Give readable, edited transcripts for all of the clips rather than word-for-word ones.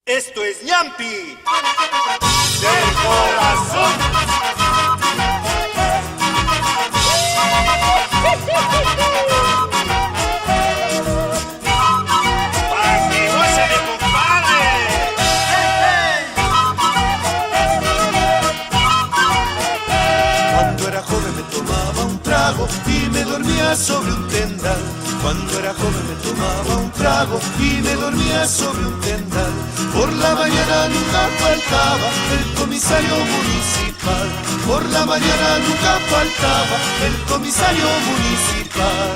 Esto es Ñampi del corazón. Para que goce mi compadre. Cuando era joven me tomaba un trago y me dormía sobre un tendal. Cuando era joven me tomaba un trago y me dormía sobre un tendal. Por la mañana nunca faltaba el comisario municipal. Por la mañana nunca faltaba el comisario municipal.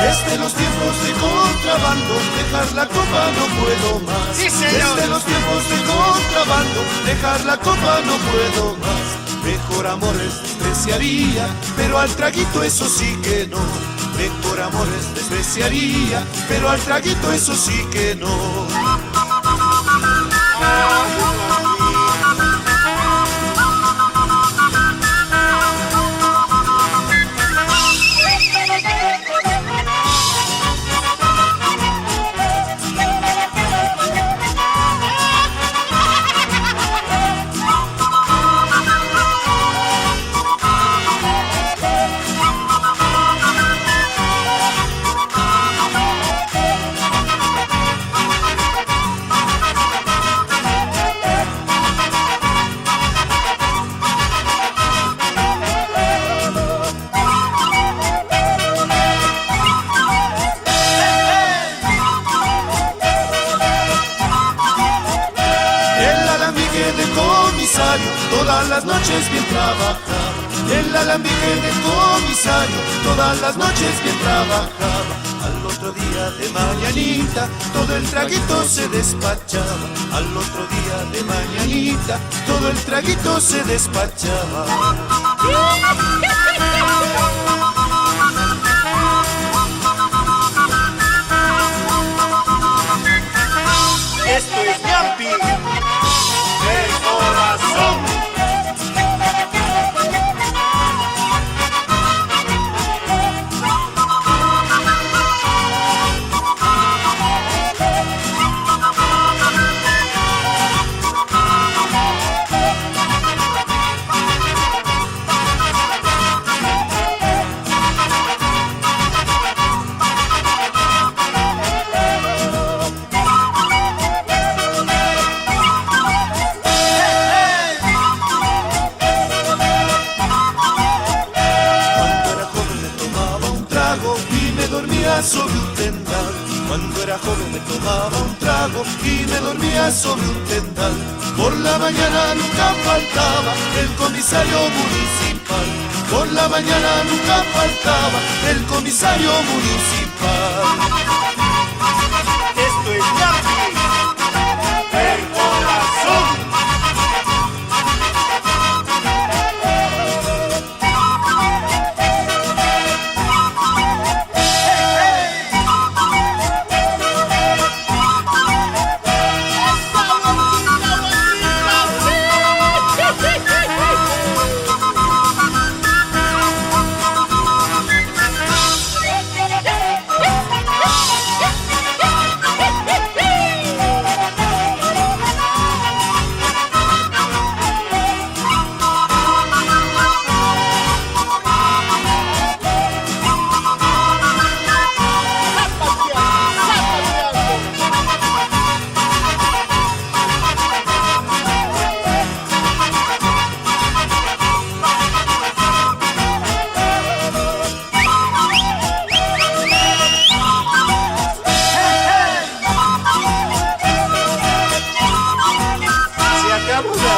Desde los tiempos de contrabando, dejar la copa no puedo más. Sí, señor. Desde los tiempos de contrabando, dejar la copa no puedo más. Mejor amores despreciaría, pero al traguito eso sí que no. Mejor amores despreciaría, pero al traguito eso sí que no. Todas las noches bien trabajaba. El alambique del comisario, todas las noches bien trabajaba. Al otro día de mañanita, todo el traguito se despachaba. Al otro día de mañanita, todo el traguito se despachaba. Esto es Ñampi del corazón. Sobre un tendal. Cuando era joven me tomaba un trago y me dormía sobre un tendal. Por la mañana nunca faltaba el comisario municipal. Por la mañana nunca faltaba el comisario municipal. Esto es Ñampi del corazón. Se acabó la